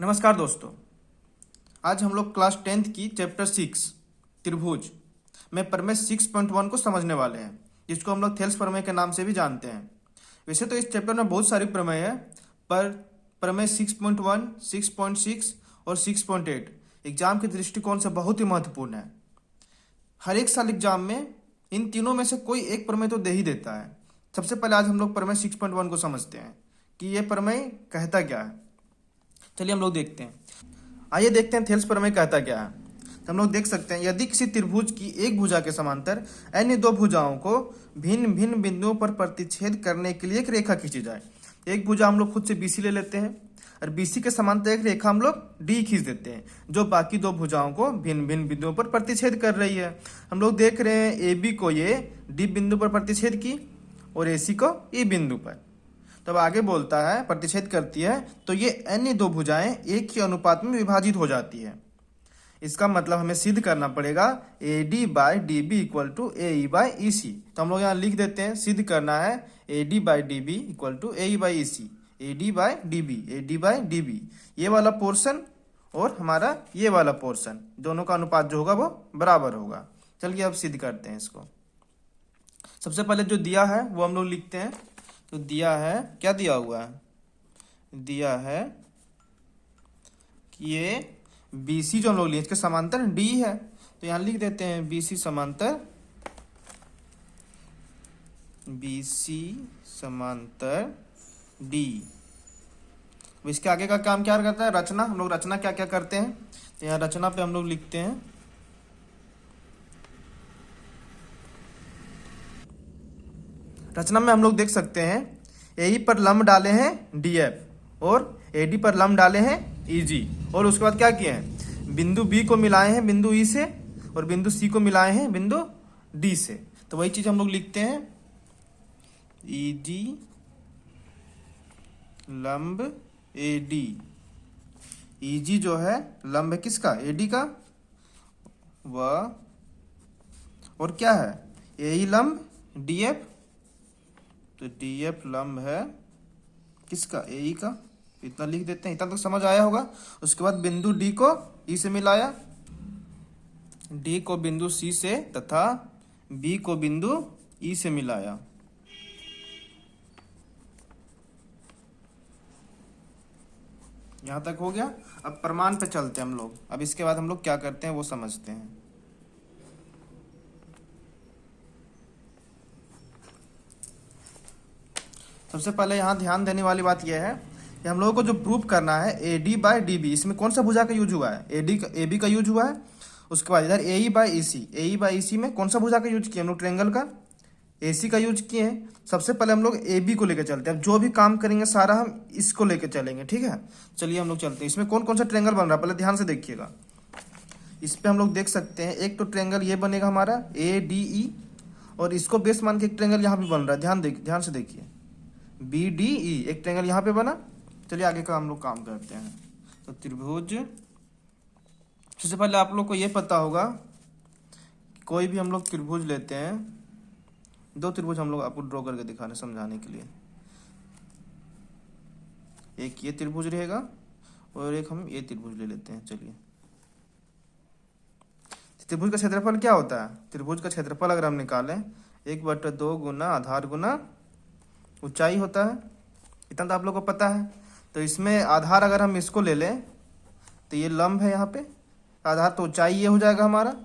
नमस्कार दोस्तों। आज हम लोग क्लास 10th की चैप्टर 6 त्रिभुज में प्रमेय 6.1 को समझने वाले हैं, जिसको हम लोग थेल्स प्रमेय के नाम से भी जानते हैं। वैसे तो इस चैप्टर में बहुत सारी प्रमेय है, पर प्रमेय 6.1, 6.6 और 6.8 एग्जाम के दृष्टिकोण से बहुत ही महत्वपूर्ण है। हर एक साल एग्जाम में इन तीनों में से कोई एक प्रमेय तो दे ही देता है। सबसे पहले आज हम लोग प्रमेय 6.1 को समझते हैं कि ये प्रमेय कहता क्या है। चलिए हम लोग देखते हैं। आइए देखते हैं थेल्स प्रमेय कहता क्या है। तो हम लोग देख सकते हैं, यदि किसी त्रिभुज की एक भुजा के समांतर अन्य दो भुजाओं को भिन्न भिन्न बिंदुओं पर प्रतिच्छेद करने के लिए एक रेखा खींची जाए। एक भुजा हम लोग खुद से BC ले लेते हैं और BC के समांतर एक रेखा हम लोग D खींच देते हैं, जो बाकी दो भुजाओं को भिन्न भिन्न बिंदुओं पर प्रतिच्छेद कर रही है। हम लोग देख रहे हैं AB को ये D बिंदु पर प्रतिच्छेद की और AC को E बिंदु पर। तब आगे बोलता है प्रतिच्छेद करती है तो ये अन्य दो भुजाएं एक ही अनुपात में विभाजित हो जाती है। इसका मतलब हमें सिद्ध करना पड़ेगा AD by DB equal to AE by EC। तो हम लोग यहाँ लिख देते हैं, सिद्ध करना है AD by DB equal to AE by EC। AD by DB, AD by DB, ये वाला पोर्शन और हमारा ये वाला पोर्शन, दोनों का अनुपात जो होगा वो बराबर होगा। चलिए अब सिद्ध करते हैं इसको। सबसे पहले जो दिया है वो हम लोग लिखते हैं। तो दिया है, क्या दिया हुआ है? दिया है कि ये BC जो हम लोग लिए इसके समांतर D है, तो यहां लिख देते हैं BC समांतर D। इसके आगे का काम क्या करता है? रचना। हम लोग रचना क्या क्या करते हैं, तो यहाँ रचना पे हम लोग लिखते हैं रचना में हम लोग देख सकते हैं AE पर लंब डाले हैं DF और AD पर लंब डाले हैं EG, और उसके बाद क्या किए हैं, बिंदु B को मिलाए हैं बिंदु E से और बिंदु C को मिलाए हैं बिंदु D से। तो वही चीज हम लोग लिखते हैं EG लंब AD। EG जो है लंब है किसका? AD का। वह और क्या है? AE लंब DF, तो DF लंब है किसका? AE का। इतना लिख देते हैं, इतना तो समझ आया होगा। उसके बाद बिंदु D को E से मिलाया, D को बिंदु C से तथा B को बिंदु E से मिलाया। यहां तक हो गया। अब प्रमाण पे चलते हैं हम लोग। अब इसके बाद हम लोग क्या करते हैं वो समझते हैं। सबसे पहले यहाँ ध्यान देने वाली बात यह है कि हम लोगों को जो प्रूफ करना है AD बाई DB, इसमें कौन सा भुजा का यूज हुआ है? AB का यूज हुआ है। उसके बाद इधर AE बाई EC में कौन सा भुजा का यूज किया? हम लोग ट्रेंगल का AC का यूज किए हैं। सबसे पहले हम लोग AB को लेकर चलते हैं। अब जो भी काम करेंगे सारा हम इसको लेकर चलेंगे, ठीक है। चलिए हम लोग चलते हैं। इसमें कौन कौन सा ट्रेंगल बन रहा है पहले ध्यान से देखिएगा। इस पर हम लोग देख सकते हैं एक तो ट्रेंगल ये बनेगा हमारा ADE, और इसको बेस मान के एक ट्रेंगल यहाँ पे बन रहा है। ध्यान से देखिए BDE, एक ट्रेंगल यहाँ पे बना। चलिए आगे का हम लोग काम करते हैं। तो त्रिभुज, सबसे पहले आप लोग को ये पता होगा कोई भी हम लोग त्रिभुज लेते हैं, दो त्रिभुज हम लोग आपको ड्रॉ करके दिखाने समझाने के लिए। एक ये त्रिभुज रहेगा और एक हम ये त्रिभुज ले लेते हैं। चलिए, त्रिभुज का क्षेत्रफल क्या होता है? त्रिभुज का क्षेत्रफल अगर हम निकालें 1/2 गुना आधार गुना ऊंचाई होता है। इतना तो आप लोग को पता है। तो इसमें आधार अगर हम इसको ले लें तो ये लंब है, यहाँ पे आधार तो ऊंचाई ये हो जाएगा हमारा।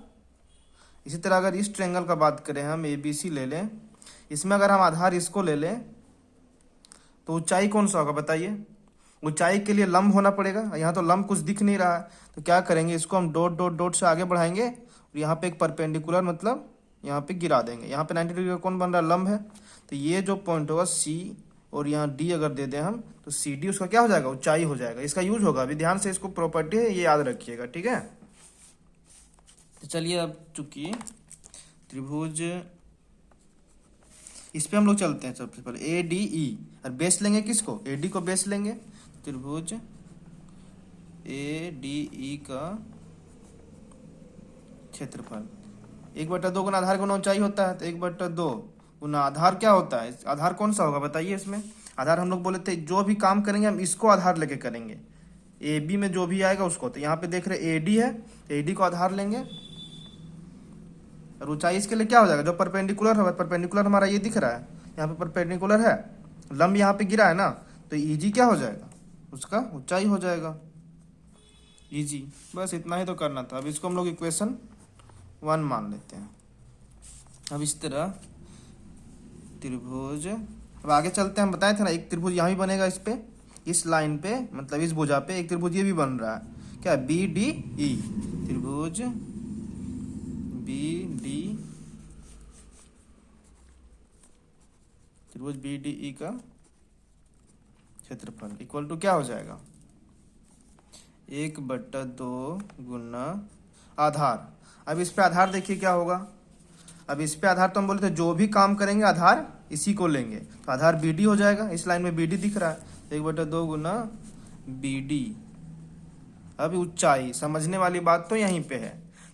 इसी तरह अगर इस ट्रेंगल का बात करें, हम ABC ले लें, इसमें अगर हम आधार इसको ले लें तो ऊंचाई कौन सा होगा बताइए? ऊंचाई के लिए लंब होना पड़ेगा। यहाँ तो लंब कुछ दिख नहीं रहा है, तो क्या करेंगे, इसको हम डॉट डॉट डॉट से आगे बढ़ाएंगे और यहाँ पे एक परपेंडिकुलर मतलब यहाँ पे गिरा देंगे। यहाँ पे 90 डिग्री का कौन बन रहा है? लंब है। तो ये जो पॉइंट होगा C और यहाँ D अगर दे दें हम, तो CD उसका क्या हो जाएगा? ऊंचाई हो जाएगा। इसका यूज होगा। अभी ध्यान से इसको प्रॉपर्टी है ये याद रखिएगा, ठीक है। तो चलिए अब चूंकि त्रिभुज, इस पे हम लोग चलते हैं। सबसे पहले ADE और बेस लेंगे किसको? AD को बेस लेंगे। त्रिभुज ADE का क्षेत्रफल 1/2 गुना आधार गुना ऊंचाई होता है। तो 1/2 गुना आधार क्या होता है? आधार कौन सा होगा बताइए? इसमें आधार हम लोग बोले थे जो भी काम करेंगे हम इसको आधार लेके करेंगे। ए बी में जो भी आएगा उसको, तो यहाँ पे देख रहे ए डी है, ए डी को आधार लेंगे और ऊंचाई इसके लिए क्या हो जाएगा, जो परपेंडिकुलर है, परपेंडिकुलर हमारा ये दिख रहा है, यहाँ पे परपेंडिकुलर है, लंब यहाँ पे गिरा है ना, तो ईजी क्या हो जाएगा, उसका ऊंचाई हो जाएगा, ईजी। बस इतना ही तो करना था। अब इसको हम लोग इक्वेशन 1 मान लेते हैं। अब इस तरह त्रिभुज, अब आगे चलते हैं, हम बताए थे ना एक त्रिभुज यहाँ भी बनेगा, इस पे, इस लाइन पे, मतलब इस भुजा पे एक त्रिभुज ये भी बन रहा है, क्या, बी डी ई, त्रिभुज बी डी, त्रिभुज बी डी ई का क्षेत्रफल इक्वल टू क्या हो जाएगा, 1/2 गुना आधार। अब इस पे आधार देखिए क्या होगा, अब इस पे आधार तो हम बोले थे जो भी काम करेंगे आधार इसी को लेंगे, तो आधार बी डी हो जाएगा, इस लाइन में बी डी दिख रहा है, 1/2 गुना बी डी। अब ऊंचाई, समझने वाली बात तो यहीं पे है,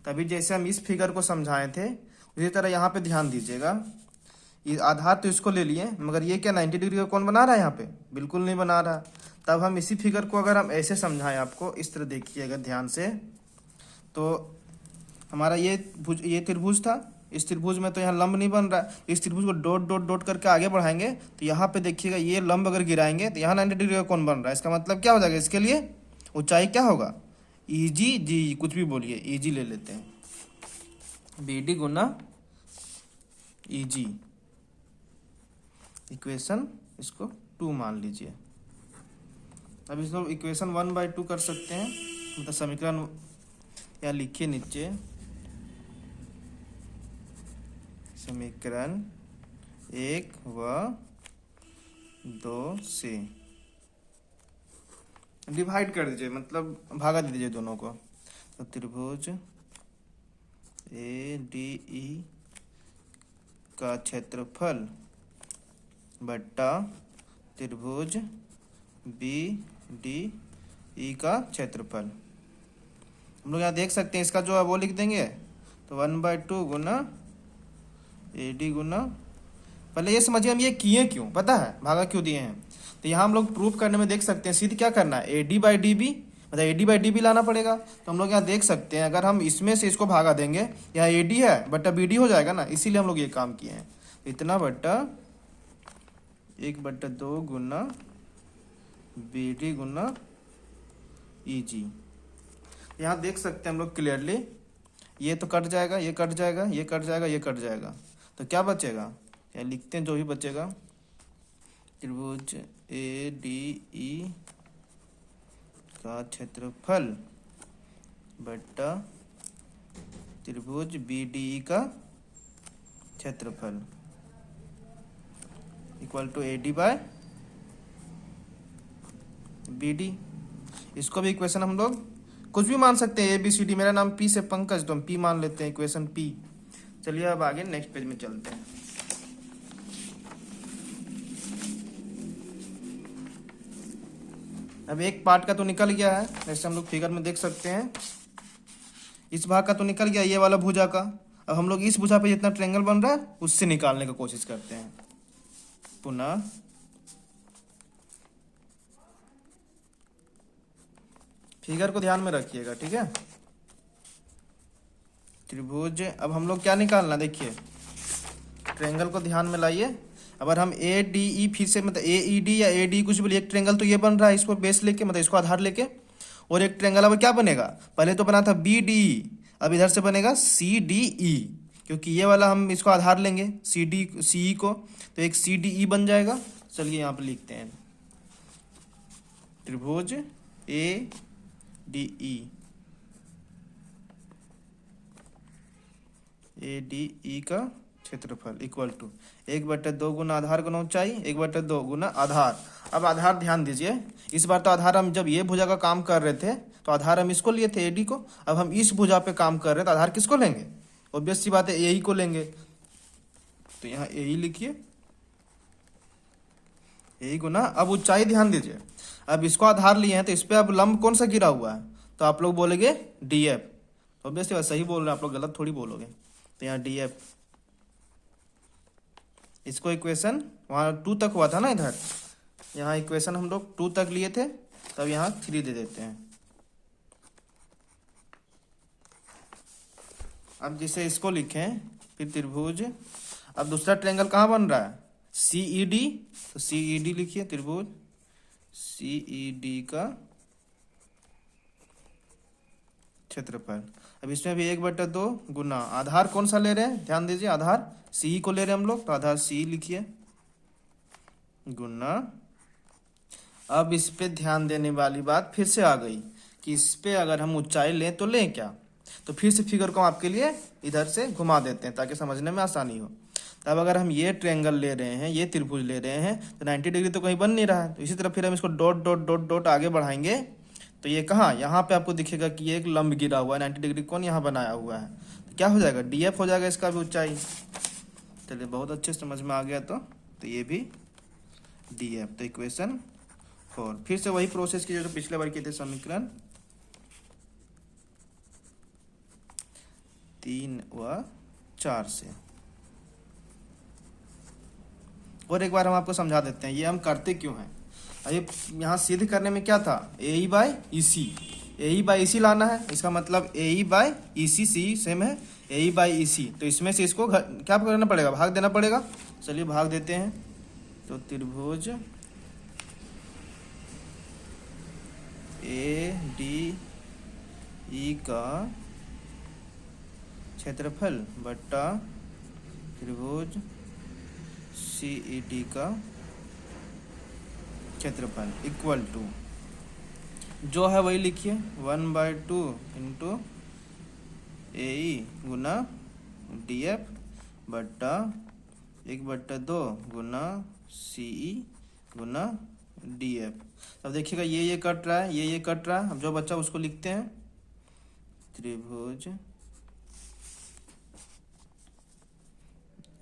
तभी जैसे हम इस फिगर को समझाए थे उसी तरह यहाँ पे ध्यान दीजिएगा। ये आधार तो इसको ले लिए, मगर ये क्या 90 डिग्री का कौन बना रहा है यहाँ पे, बिल्कुल नहीं बना रहा। तब हम इसी फिगर को अगर हम ऐसे समझाएं आपको, इस तरह देखिए अगर ध्यान से, तो हमारा ये त्रिभुज था, इस त्रिभुज में तो यहाँ लंब नहीं बन रहा है, इस त्रिभुज को डॉट डॉट डॉट करके आगे बढ़ाएंगे तो यहाँ पे देखिएगा ये लंब अगर गिराएंगे तो यहाँ 90 डिग्री का कौन बन रहा है, इसका मतलब क्या हो जाएगा, इसके लिए ऊंचाई क्या होगा, ई जी जी, कुछ भी बोलिए, ई जी ले लेते हैं, बी डी गुना ई जी, इक्वेशन इसको 2 मान लीजिए। अब इसको इक्वेशन 1/2 कर सकते हैं, मतलब समीकरण यहाँ लिखिए नीचे, समीकरण 1 व 2 से डिवाइड कर दीजिए, मतलब भागा दे दीजिए दोनों को, तो त्रिभुज ए डी ई का क्षेत्रफल बट्टा त्रिभुज बी डी ई का क्षेत्रफल, हम लोग यहाँ देख सकते हैं, इसका जो है वो लिख देंगे, तो 1/2 गुना ए डी गुना, पहले ये समझिए हम ये किए क्यों, पता है भागा क्यों दिए हैं, तो यहाँ हम लोग प्रूफ करने में देख सकते हैं, सीधे क्या करना है, A D by D B, मतलब A D by D B लाना पड़ेगा, तो हम लोग यहाँ देख सकते हैं अगर हम इसमें से इसको भागा देंगे, यहाँ ए डी है बट्टा बी डी हो जाएगा ना, इसीलिए हम लोग ये काम किए हैं, इतना बट्टा 1/2 गुना बी डी गुना ई जी। यहाँ देख सकते हैं हम लोग क्लियरली, ये तो कट जाएगा, ये कट जाएगा, ये कट जाएगा, ये कट जाएगा, तो क्या बचेगा, या लिखते हैं जो भी बचेगा, त्रिभुज ए डी ई का क्षेत्रफल बट्टा त्रिभुज बी डी ई का क्षेत्रफल equal to A D by B D. इसको भी इक्वेशन हम लोग कुछ भी मान सकते हैं, ए बी सी डी, मेरा नाम पी से पंकज, तो हम पी मान लेते हैं, इक्वेशन पी। चलिए अब आगे नेक्स्ट पेज में चलते हैं। अब एक पार्ट का तो निकल गया है, जैसे हम लोग फिगर में देख सकते हैं, इस भाग का तो निकल गया, ये वाला भुजा का। अब हम लोग इस भुजा पे जितना ट्रायंगल बन रहा है उससे निकालने की कोशिश करते हैं। पुनः फिगर को ध्यान में रखिएगा, ठीक है। त्रिभुज, अब हम लोग क्या निकालना, देखिए ट्रायंगल को ध्यान में लाइए। अगर हम ए डी ई फिर से, मतलब ए ई डी या ए डी कुछ भी, एक ट्रायंगल तो ये बन रहा है, इसको बेस लेके, मतलब इसको आधार लेके, और एक ट्रायंगल अब क्या बनेगा, पहले तो बना था बी डी ई, अब इधर से बनेगा सी डी ई, क्योंकि ये वाला हम इसको आधार लेंगे सी डी सी ई को, तो एक सी डी ई बन जाएगा। चलिए यहाँ पे लिखते हैं त्रिभुज A D E, A D E का क्षेत्रफल इक्वल टू 1/2 गुना आधार गुना ऊंचाई, 1/2 गुना आधार। अब आधार ध्यान दीजिए, इस बार तो आधार हम जब ये भुजा का काम कर रहे थे तो आधार हम इसको लिए थे एडी को, अब हम इस भुजा पे काम कर रहे हैं तो आधार किसको लेंगे, ऑब्वियस सी बात है ए को लेंगे, तो यहाँ ए लिखिए, ए गुना, अब ऊंचाई ध्यान दीजिए, अब इसको आधार लिए हैं तो इस पे अब लंब कौन सा गिरा हुआ है, तो आप लोग बोलेंगे डी एफ, ऑब्वियसली बात सही बोल रहे हैं आप लोग, गलत थोड़ी बोलोगे, तो यहाँ डी एफ, इसको इक्वेशन वहाँ 2 तक हुआ था ना इधर, यहाँ इक्वेशन हम लोग 2 तक लिए थे, तब यहाँ 3 दे देते हैं। अब जैसे इसको लिखें, फिर त्रिभुज, अब दूसरा ट्रायंगल कहाँ बन रहा है, CED, तो CED लिखिए, त्रिभुज CED का क्षेत्रफल। अब इसमें भी 1/2 गुना आधार कौन सा ले रहे हैं, ध्यान दीजिए, आधार CE को ले रहे हैं हम लोग, तो आधार CE लिखिए गुना। अब इस पे ध्यान देने वाली बात फिर से आ गई कि इस पे अगर हम ऊंचाई लें तो लें क्या, तो फिर से फिगर को आपके लिए इधर से घुमा देते हैं ताकि समझने में आसानी हो। तब अगर हम ये ट्रायंगल ले रहे हैं, ये त्रिभुज ले रहे हैं, तो 90 डिग्री तो कहीं बन नहीं रहा है, तो इसी तरह फिर हम इसको डॉट डॉट डॉट डॉट आगे बढ़ाएंगे, तो ये कहाँ, यहाँ पे आपको दिखेगा कि ये एक लंब गिरा हुआ है, 90 डिग्री कौन यहाँ बनाया हुआ है, तो क्या हो जाएगा, DF हो जाएगा इसका भी ऊंचाई। चलिए बहुत अच्छे समझ में आ गया, तो ये भी DF, तो इक्वेशन 4। फिर से वही प्रोसेस की जो पिछले बार किए थे, समीकरण 3 व 4 से। और एक बार हम आपको समझा देते हैं ये हम करते क्यों हैं। ये यहाँ सिद्ध करने में क्या था, AE/EC, AE/EC लाना है, इसका मतलब AE/EC, सी सेम है, AE/EC, तो इसमें से इसको क्या करना पड़ेगा, भाग देना पड़ेगा। चलिए भाग देते हैं, तो त्रिभुज ADE का क्षेत्रफल बट्टा त्रिभुज CED का क्षेत्रफल इक्वल टू, जो है वही लिखिए, 1/2 इंटू AE गुना DF बट्टा 1/2 गुना CE गुना DF। अब देखिएगा ये कट रहा है, ये कट रहा है, अब जो बच्चा उसको लिखते हैं, त्रिभुज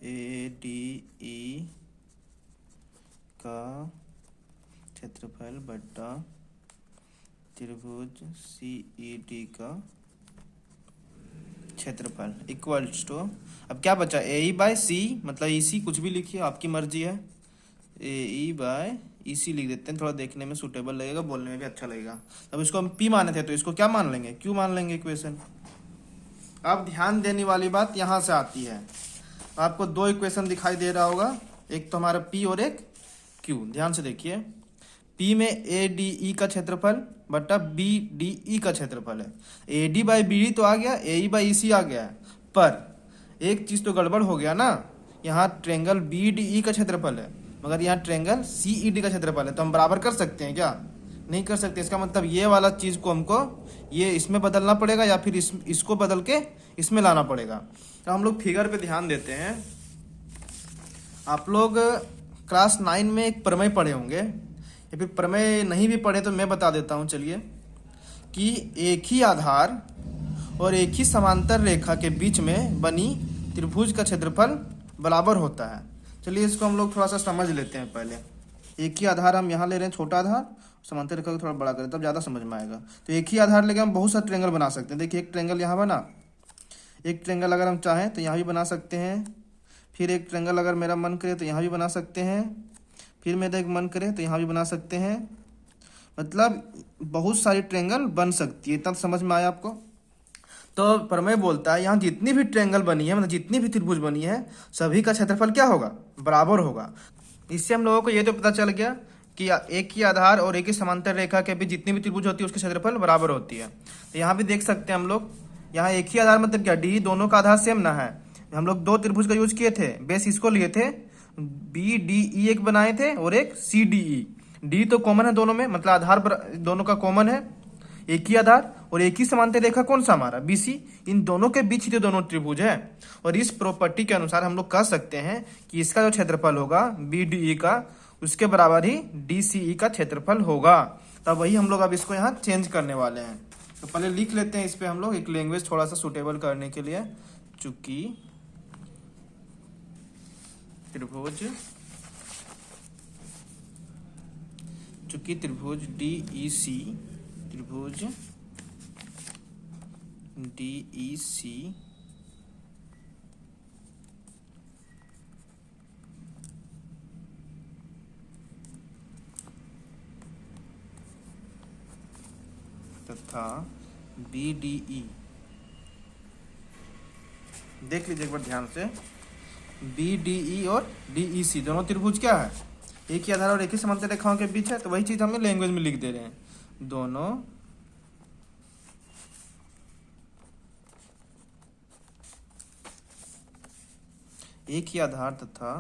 ADE का क्षेत्रफल बट्टा त्रिभुज CED का क्षेत्रफल इक्वल्स टू, अब क्या बचा, AE/C, मतलब EC कुछ भी लिखिए, आपकी मर्जी है, AE/EC लिख देते हैं, थोड़ा देखने में सूटेबल लगेगा, बोलने में भी अच्छा लगेगा। अब इसको हम P माने थे, तो इसको क्या मान लेंगे, Q मान लेंगे इक्वेशन। अब ध्यान देने वाली बात यहाँ से आती है, आपको 2 इक्वेशन दिखाई दे रहा होगा, एक तो हमारा P और एक Q। ध्यान से देखिए, P में ADE का क्षेत्रफल बट्टा BDE का क्षेत्रफल है। AD/BD तो आ गया, AE/EC आ गया है, पर एक चीज तो गड़बड़ हो गया ना, यहाँ ट्रायंगल BDE का क्षेत्रफल है मगर यहाँ ट्रायंगल CED का क्षेत्रफल है, तो हम बराबर कर सकते हैं क्या, नहीं कर सकते। इसका मतलब ये वाला चीज को हमको ये इसमें बदलना पड़ेगा या फिर इसको बदल के इसमें लाना पड़ेगा। तो हम लोग फिगर पे ध्यान देते हैं। आप लोग क्लास 9 में एक प्रमेय पढ़े होंगे, या फिर प्रमेय नहीं भी पढ़े तो मैं बता देता हूँ, चलिए, कि एक ही आधार और एक ही समांतर रेखा के बीच में बनी त्रिभुज का क्षेत्रफल बराबर होता है। चलिए इसको हम लोग थोड़ा सा समझ लेते हैं। पहले एक ही आधार हम यहाँ ले रहे हैं, छोटा आधार, समांतर रेखा को थोड़ा बड़ा करें तब ज़्यादा समझ में आएगा। तो एक ही आधार लेके हम बहुत सारे ट्रायंगल बना सकते हैं। देखिए एक ट्रायंगल यहाँ बना, एक ट्रायंगल अगर हम चाहें तो यहाँ भी बना सकते हैं, फिर एक ट्रायंगल अगर मेरा मन करे तो यहाँ भी बना सकते हैं, फिर मेरा एक मन करे तो यहाँ भी बना सकते हैं। मतलब बहुत सारी ट्रायंगल बन सकती है। इतना समझ में आया आपको? तो प्रमेय बोलता है यहाँ जितनी भी ट्रायंगल बनी है, मतलब जितनी भी त्रिभुज बनी है, सभी का क्षेत्रफल क्या होगा, बराबर होगा। इससे हम लोगों को ये तो पता चल गया कि एक ही आधार और एक ही समांतर रेखा के बीच जितनी भी त्रिभुज होती है उसके क्षेत्रफल बराबर होती है। तो यहाँ भी देख सकते हैं हम लोग, यहाँ एक ही आधार मतलब क्या, डी, दोनों का आधार सेम ना है। हम लोग 2 त्रिभुज का यूज किए थे, बेस इसको लिए थे, BDE एक बनाए थे और एक CDE। डी तो कॉमन है दोनों में, मतलब आधार दोनों का कॉमन है, एक ही आधार और एक ही समांतर रेखा कौन सा हमारा, BC। इन दोनों के बीच ही तो दोनों त्रिभुज है। और इस प्रॉपर्टी के अनुसार हम लोग कह सकते हैं कि इसका जो क्षेत्रफल होगा BDE का, उसके बराबर ही DCE का क्षेत्रफल होगा। तब वही हम लोग अब इसको यहाँ चेंज करने वाले हैं। तो पहले लिख लेते हैं इस पे हम लोग एक लैंग्वेज थोड़ा सा सुटेबल करने के लिए। चूंकि त्रिभुज DEC, त्रिभुज DEC तथा BDE। देख लीजिए एक बार ध्यान से, BDE और DEC दोनों त्रिभुज क्या है, एक ही आधार और एक ही समांतर रेखाओं के बीच है। तो वही चीज हमें लैंग्वेज में लिख दे रहे हैं, दोनों एक ही आधार तथा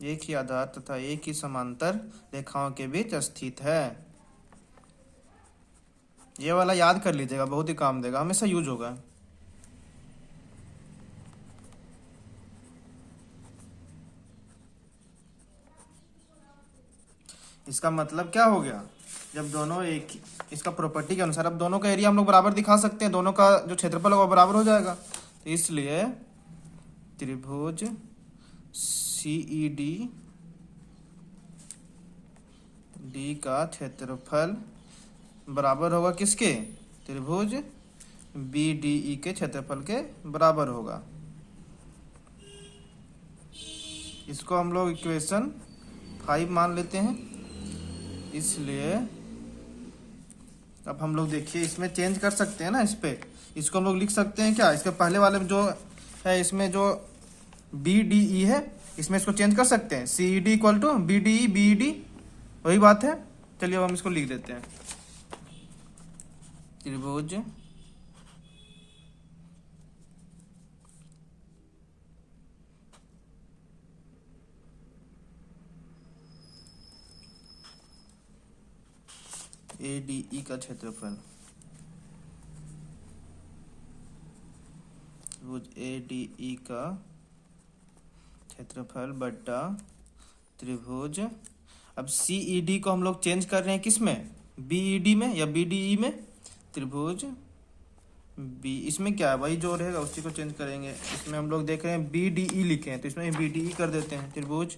एक ही आधार तथा एक ही समांतर रेखाओं के बीच स्थित है। ये वाला याद कर लीजिएगा, बहुत ही काम देगा, हमेशा यूज होगा। इसका मतलब क्या हो गया, जब दोनों एक, इसका प्रॉपर्टी के अनुसार अब दोनों का एरिया हम लोग बराबर दिखा सकते हैं, दोनों का जो क्षेत्रफल है वो बराबर हो जाएगा। तो इसलिए त्रिभुज CED D का क्षेत्रफल बराबर होगा किसके, त्रिभुज BDE के क्षेत्रफल के बराबर होगा। इसको हम लोग इक्वेशन 5 मान लेते हैं। इसलिए अब हम लोग देखिए इसमें चेंज कर सकते हैं ना, इस पे इसको हम लोग लिख सकते हैं क्या, इसके पहले वाले में जो है, इसमें जो BDE है इसमें इसको चेंज कर सकते हैं, CED equal to BDE BED, वही बात है। चलिए अब हम इसको लिख देते हैं, त्रिभुज ADE का क्षेत्रफल, त्रिभुज ADE का क्षेत्रफल बटा त्रिभुज, अब CED को हम लोग चेंज कर रहे हैं किस में, BED में या BDE में, त्रिभुज B, इसमें क्या है वही जो रहेगा उसी को चेंज करेंगे। इसमें हम लोग देख रहे हैं BDE लिखे हैं तो इसमें BDE कर देते हैं, त्रिभुज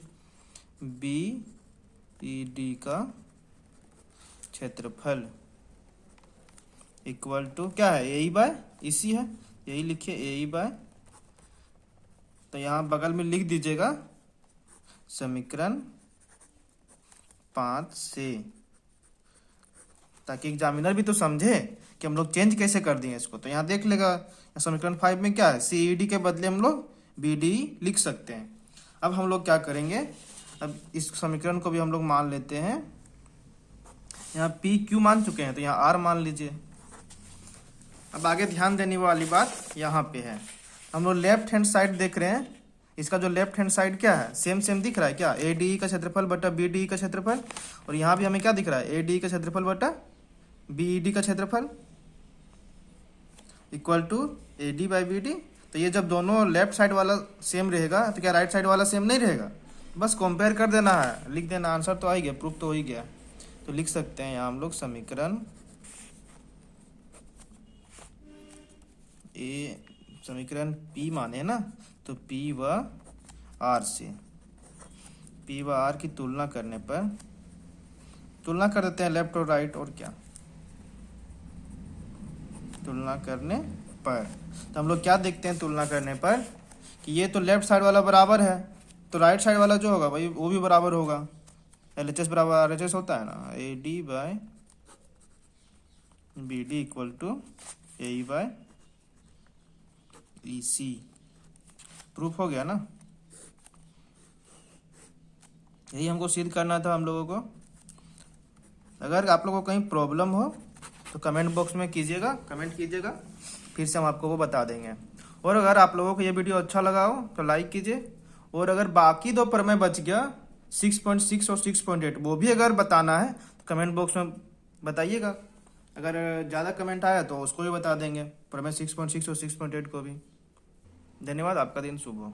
BED का क्षेत्रफल इक्वल टू क्या है, AE बाय इसी है, यही लिखिए AE बाय, तो यहाँ बगल में लिख दीजिएगा समीकरण 5 से, ताकि एग्जामिनर भी तो समझे कि हम लोग चेंज कैसे कर दिए इसको। तो यहाँ देख लेगा समीकरण 5 में क्या है, CED के बदले हम लोग BDE लिख सकते हैं। अब हम लोग क्या करेंगे, अब इस समीकरण को भी हम लोग मान लेते हैं, यहाँ PQ मान चुके हैं तो यहाँ R मान लीजिए। अब आगे ध्यान देने वाली बात यहाँ पे है, हम लोग लेफ्ट हैंड साइड देख रहे हैं, इसका जो लेफ्ट हैंड साइड क्या है, सेम सेम दिख रहा है क्या, ADE का क्षेत्रफल बटा BDE का क्षेत्रफल, और यहाँ भी हमें क्या दिख रहा है, ADE का क्षेत्रफल बटा BED का क्षेत्रफल equal to AD by BD। तो ये जब दोनों लेफ्ट साइड वाला सेम रहेगा तो क्या राइट साइड वाला सेम नहीं रहेगा, बस कंपेयर कर देना है, लिख देना, आंसर तो आ ही गया, प्रूफ तो हो ही गया। तो लिख सकते हैं यहाँ हम लोग समीकरण समीकरण P माने ना, तो P व R से, P व R की तुलना करने पर, तुलना कर देते हैं लेफ्ट और राइट, और क्या तुलना करने पर, तो हम लोग क्या देखते हैं तुलना करने पर कि ये तो लेफ्ट साइड वाला बराबर है, तो राइट साइड वाला जो होगा भाई वो भी बराबर होगा, LHS बराबर RHS होता है ना, AD by BD equal to AE by EC। Proof हो गया ना, यही हमको सिद्ध करना था हम लोगों को। अगर आप लोगों को कहीं प्रॉब्लम हो तो कमेंट बॉक्स में कीजिएगा, कमेंट कीजिएगा, फिर से हम आपको वो बता देंगे। और अगर आप लोगों को ये वीडियो अच्छा लगा हो तो लाइक कीजिए, और अगर बाकी 2 प्रमेय बच गया 6.6 और 6.8 वो भी अगर बताना है तो कमेंट बॉक्स में बताइएगा, अगर ज़्यादा कमेंट आया तो उसको भी बता देंगे, प्रमेय 6.6 और 6.8 को भी। धन्यवाद, आपका दिन शुभ हो।